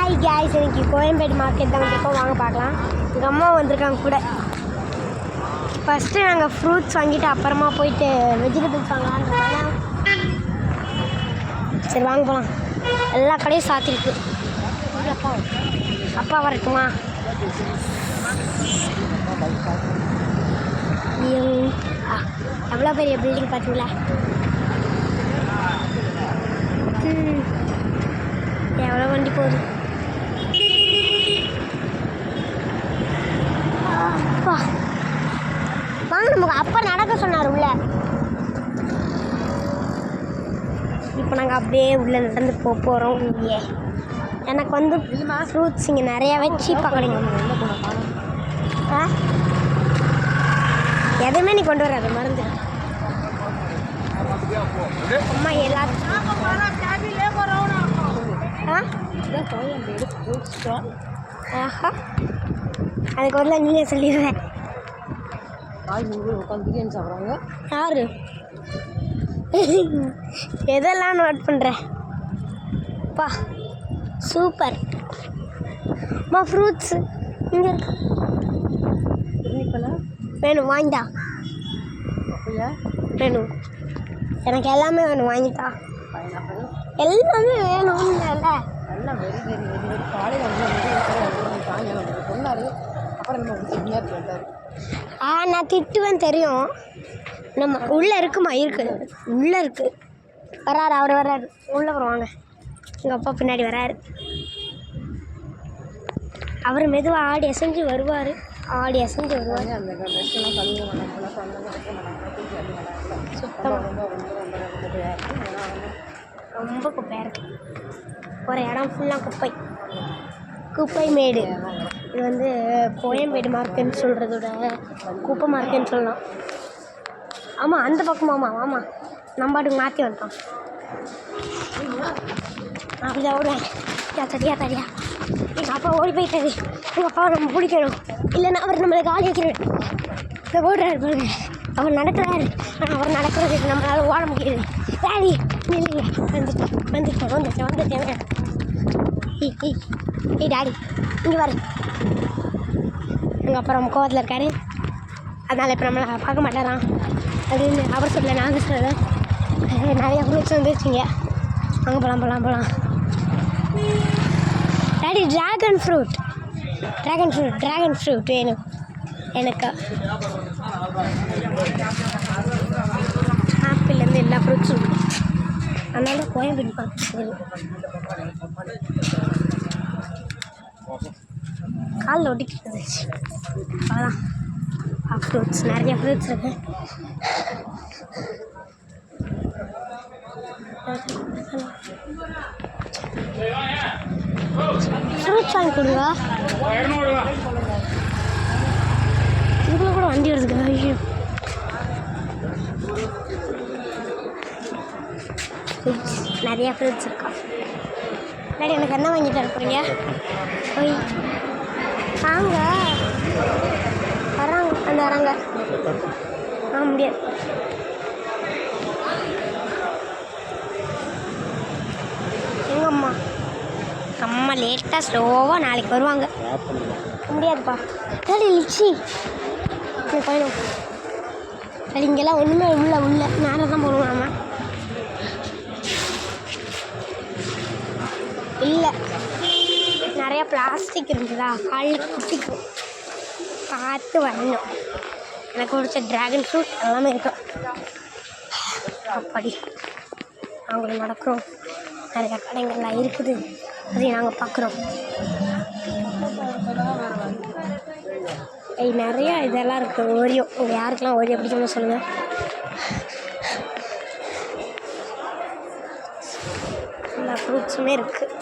Hi guys, இன்னைக்கு Koyambedu market தான் வந்திருக்கோம். வாங்க பார்க்கலாம். எங்கள் அம்மா வந்திருக்காங்க கூட. ஃபஸ்ட்டு நாங்கள் ஃப்ரூட்ஸ் வாங்கிட்டு அப்புறமா போயிட்டு வெஜிடபிள்ஸ் வாங்கலான்றதால சரி வாங்க போகலாம். எல்லா கடையும் சாத்திருக்கு. அப்பா வரட்டுமா? எவ்வளோ பெரிய பில்டிங் பார்த்தீங்களா? எவ்வளோ வண்டி போகுது. அப்பா வாங்க, நமக்கு அப்பா நடக்க சொன்னார் உள்ள. இப்போ நாங்கள் அப்படியே உள்ளே நடந்து போகிறோம். இங்கே எனக்கு வந்து ஃப்ரூட்ஸ் இங்கே நிறையாவே சீப்பாக கிடைக்கும். எதுவுமே நீ கொண்டு வராது, மருந்து அம்மா எல்லாத்தையும். ஆஹா, அதுக்கு வந்து நீங்களே சொல்லிடுவேன். உட்காந்து பிரியாணி சாப்பிட்றாங்க. யாரு எதெல்லாம் நோட் பண்ணுறேன். அப்பா சூப்பர். அம்மா ஃப்ரூட்ஸ் இங்கே இருக்கு. வேணும் வாங்கிட்டா? வேணும், எனக்கு எல்லாமே வேணும், வாங்கிட்டா. எல்லாமே வேணும் இல்லை. எல்லாம் வெரி வெரி வெரி வெரி காலையில் சொன்னார். அப்புறம் நம்ம வந்தார். நான் திட்டுவேன் தெரியும். நம்ம உள்ளே இருக்குமா? இருக்குது, உள்ளே இருக்குது. வராரு, அவர் வர்றாரு. உள்ளே வருவாங்க. எங்கள் அப்பா பின்னாடி வராரு. அவர் மெதுவாக ஆடி அசைஞ்சு வருவார். அந்த சுத்தமாக ரொம்ப குப்பையாக இருக்குது. ஒரு இடம் ஃபுல்லாக குப்பை மேடு. இது வந்து கோயம்பேடு மார்க்கெட்னு சொல்கிறதோட குப்பை மார்க்கெட்னு சொல்லலாம். ஆமாம், அந்த பக்கமாமா. ஆமாம், நம்ம பாட்டுக்கு மாற்றி வந்துட்டோம். அப்படி ஓடுவேன். தடியா எங்கள் அப்பா ஓடி போயிட்டாரு. எங்கள் அப்பாவை நம்ம பிடிக்கணும், இல்லைன்னா அவர் நம்மளை காலி வைக்கிறேன். இதை ஓடுறாரு பாருங்க. அவர் நடக்கிறாரு, ஆனால் அவர் நடக்கிறது நம்மளால் ஓட முடியாது. டாடி இல்லைங்க, வந்துட்டேன். ஏய் டாடி இங்கே வர. எங்கள் அப்பா நம்ம கோவத்தில் இருக்காரு, அதனால் இப்போ நம்மளை பார்க்க மாட்டாராம் அப்படின்னு அவர் சொல்லலை, நாங்கள் சொல்லலை. நிறையா ஃப்ரூட்ஸ் வந்துருச்சிங்க. அங்கே போகலாம். டாடி ட்ராகன் ஃப்ரூட் வேணும் எனக்கு. ஆப்பிள்லேருந்து எல்லா ஃப்ரூட்ஸும் இருக்குது. அதனால கோயம்பேடு பார்க்க காலில் ஒட்டிக்கிட்டு. அதான் ஃப்ரூட்ஸ், நிறைய ஃப்ரூட்ஸ் இருக்கு. ஃப்ரூட்ஸ் வாங்கி கொடுங்க. இதுக்குள்ள கூட வண்டி வருதுங்க. ஐயோ, நிறையா ஃப்ரூட்ஸ் இருக்கா. இல்லாடி எனக்கு என்ன வாங்கி தர போகிறீங்க? போய் வாங்க. வராங்க. முடியாது. எங்கள் அம்மா லேட்டாக ஸ்லோவாக நாளைக்கு வருவாங்க. முடியாதுப்பா. டாடி லிச்சி போயிடும். டாடி இங்கெல்லாம் ஒன்றுமே உள்ள நேராக தான் போகணும். நம்ம இல்லை, நிறையா பிளாஸ்டிக் இருந்ததா, காலில் குட்டிக்கும். பார்த்து வரணும். எனக்கு பிடிச்ச ட்ராகன் ஃப்ரூட் எல்லாமே இருக்கும். அப்படி நாங்களும் நடக்கிறோம். நிறையா கடைகள்லாம் இருக்குது, அதையும் நாங்கள் பார்க்குறோம். நிறையா இதெல்லாம் இருக்குது. ஓரியோ, இங்கே யாருக்கெல்லாம் ஓரியோ பிடிக்கும்னு சொல்லுங்கள். எல்லா ஃப்ரூட்ஸுமே இருக்குது.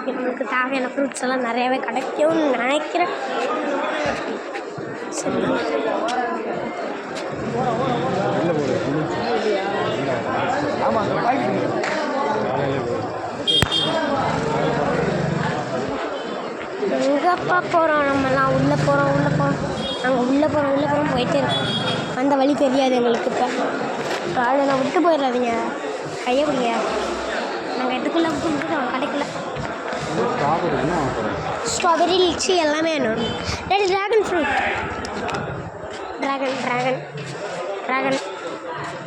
நம்மளுக்கு தேவையான ஃப்ரூட்ஸ் எல்லாம் நிறையாவே கிடைக்கும்னு நினைக்கிறேன். சரி, எங்கப்பா போகிறோம்? நம்மலாம் உள்ளே போகிறோம். நாங்கள் உள்ளே போகிறோம் போயிட்டே இருக்கோம். அந்த வழி தெரியாது எங்களுக்கு. இப்போ அதை நான் விட்டு போயிடாதீங்க, கையை பிடிங்க. நாங்கள் எதுக்குள்ளே விட்டு கடைக்குள்ள ஸ்ட்ராபெரி லிச்சி எல்லாமே வேணும். ரெண்டு dragon fruit. Dragon dragon dragon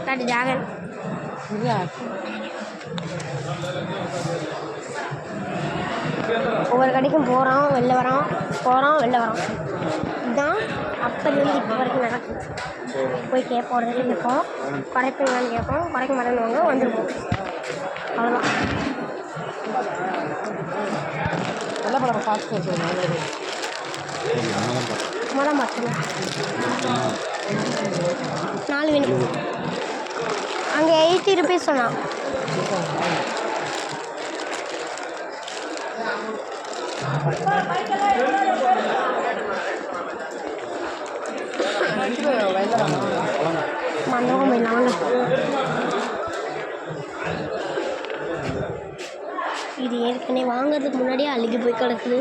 ரெண்டு ட்ராகன். ஒவ்வொரு கடைக்கும் போகிறோம் வெளில வரோம், போகிறோம் வெளில வரோம். இதுதான் அப்போலேருந்து இப்போ வரைக்கும் நடக்கும். போய் கேட்போம், ஒரு இடத்துல கேட்போம், குறைப்பீங்களான்னு கேட்போம், குறைக்க மாட்டேன்னுவாங்க, வந்துருப்போம். அவ்வளோதான். நல்ல படம் பார்த்து சும்மா தான் பார்த்தேன். 4 வேணும். அங்கே 80 rupees சொன்னான். மண்டபம் இல்லாமல் இது ஏற்கனவே வாங்கிறதுக்கு முன்னாடியே அழுகி போய் கிடக்குது.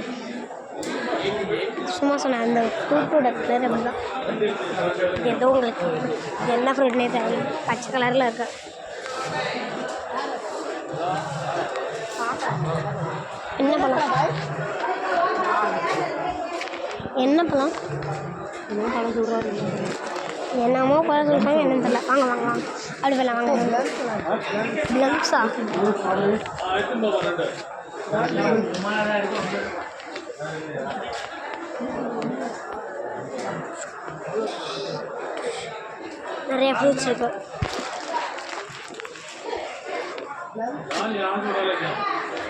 சும்மா சொன்னேன், அந்த ஃப்ரூட்டோட கலர் அப்படி தான். இது ஏதோ உங்களுக்கு இது என்ன ஃப்ரூட்னே தெரியல, பச்சை கலரில் இருக்கு. என்ன பழம்? என்ன பழம்? என்னமோ பழம் சொல்கிறாங்க, என்னன்னு தெரியல. வாங்க வாங்க வாங்க, அப்படி போகலாம் வாங்க. ப்ளம்ஸா? நிறைய ஃப்ரூட்ஸ் இருக்கு.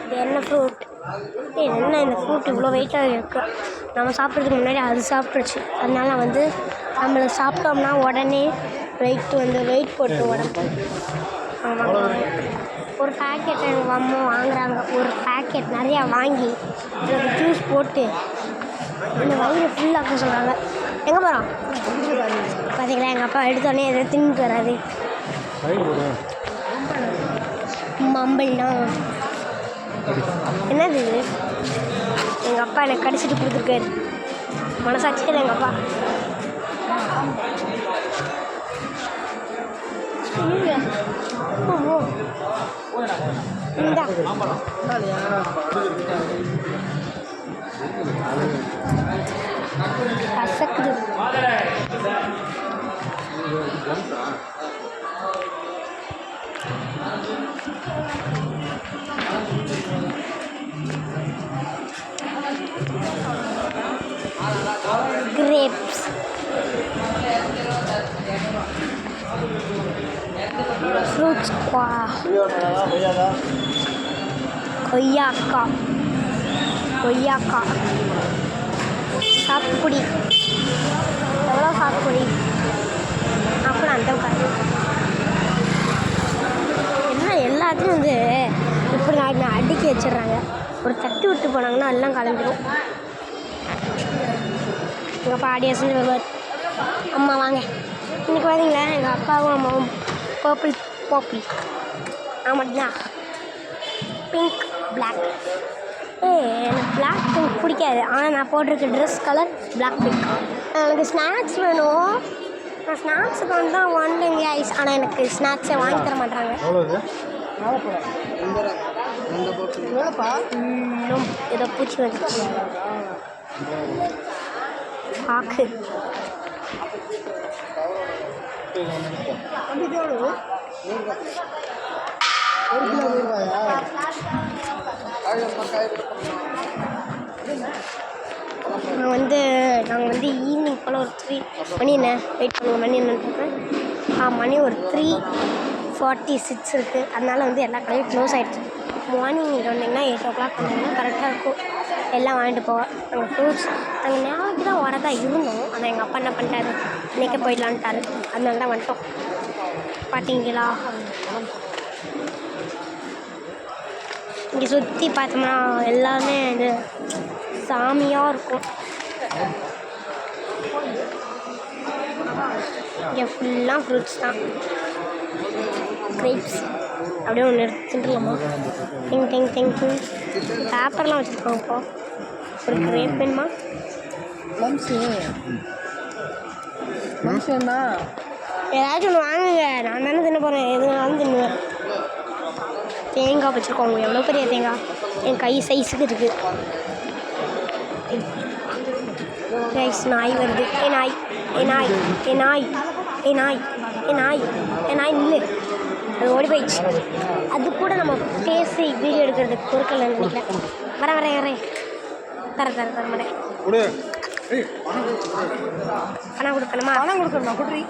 இது என்ன ஃப்ரூட்? என்ன இந்த ஃப்ரூட் இவ்வளோ வெயிட்டாக இருக்குது? நம்ம சாப்பிட்றதுக்கு முன்னாடி அது சாப்பிட்ருச்சு. அதனால வந்து நம்மளை சாப்பிட்டோம்னா உடனே வெயிட் போட்டு உடம்பு. ஒரு பேக்கெட் எங்கள் அம்மா வாங்குறாங்க. ஒரு பேக்கெட் நிறையா வாங்கி எனக்கு ஜூஸ் போட்டு இந்த வயிறு ஃபுல்லாக சொல்கிறாங்க. எங்கே போகிறோம் பார்த்தீங்களா? எங்கள் அப்பா எடுத்தோடனே எதை தின்னுட்டு வராது. மம்பிள்னா என்னது? எங்கள் அப்பா எனக்கு கடிச்சிட்டு கொடுத்துருக்காரு. மனசாட்சியில் எங்கள் அப்பா இந்தா கசக்குது. grapes, fruits, கொய்யாக்கா, சாத்துக்குடி. எவ்வளோ சாத்துக்குடி? அப்புறம் அந்த என்ன எல்லாத்தையும் வந்து இப்படி நான் அடுக்கி வச்சிடுறாங்க. ஒரு தட்டு விட்டு போனாங்கன்னா எல்லாம் கலந்துடும். எங்கள் அப்பா ஆடி அசைஞ்சு வருவார். அம்மா வாங்க இன்றைக்கி பார்த்தீங்களா? எங்கள் அப்பாவும் அம்மாவும் பர்பிள் ஆமாம் பிங்க் பிளாக். எனக்கு பிளாக் பிங்க் பிடிக்காது. ஆனால் நான் போட்டிருக்க ட்ரெஸ் கலர் பிளாக் பிங்க். எனக்கு ஸ்நாக்ஸ் வேணும். நான் ஸ்நாக்ஸுக்கு வந்து தான் வாங்கிங்க ஐஸ். ஆனால் எனக்கு ஸ்நாக்ஸை வாங்கி தர மாட்டாங்க. ஏதோ பூச்சி வந்துச்சு. பாக்கு நாங்கள் வந்து ஈவினிங் போல் ஒரு 3 மணி என்ன வெயிட் பண்ணுவோம். மணி என்னன்னு பார்ப்பேன். மணி ஒரு 3:46 இருக்குது. அதனால் வந்து எல்லா கடையும் க்ளோஸ் ஆகிடுச்சு. மார்னிங் இங்கே வந்தீங்கன்னா 8 o'clock வந்தீங்கன்னா கரெக்டாக இருக்கும். எல்லாம் வாங்கிட்டு போவேன். நாங்கள் ஃப்ரூட்ஸ் நாங்கள் ஞாபகம் தான் வரதா இருந்தோம். ஆனால் எங்கள் அப்பா என்ன பண்ணிட்டாரு, இன்றைக்கே போயிடலான்ட்டாரு. அதனால தான் வந்துட்டோம். பார்த்தீங்களா? இங்கே சுற்றி பார்த்தோம்னா எல்லாமே இது சாமியாக இருக்கும். இங்கே ஃபுல்லாக ஃப்ரூட்ஸ் தான். கிரேப்ஸ் அப்படியே ஒன்று எடுத்துட்டுலாமா? திங் பேப்பர்லாம் வச்சுருக்கோம். இப்போ ஒரு கிரேப் வேணுமா? ஏதாச்சும் ஒன்று வாங்குங்க. நான் தானே தின்ன போகிறேன். எதுனாலும் தின்னுவேன். தேங்காய் வச்சுருக்கோங்க. எவ்வளோ பெரிய தேங்காய், என் கை சைஸுக்கு இருக்குது. கைஸ் நாய் வருது. ஏ நாய், ஏ நாய், ஏ நாய், ஏ நாய், ஏ நாய், ஏ நாய் நில்லு. அது ஓடி போயிடுச்சு. அது கூட நம்ம பேசி வீடியோ எடுக்கிறதுக்கு பொருட்கள் நினைக்கிறேன். வரேன் தர மாட்டேன். பணம் கொடுக்கணுமா? பணம் கொடுக்கணுமா? கொடுறீ.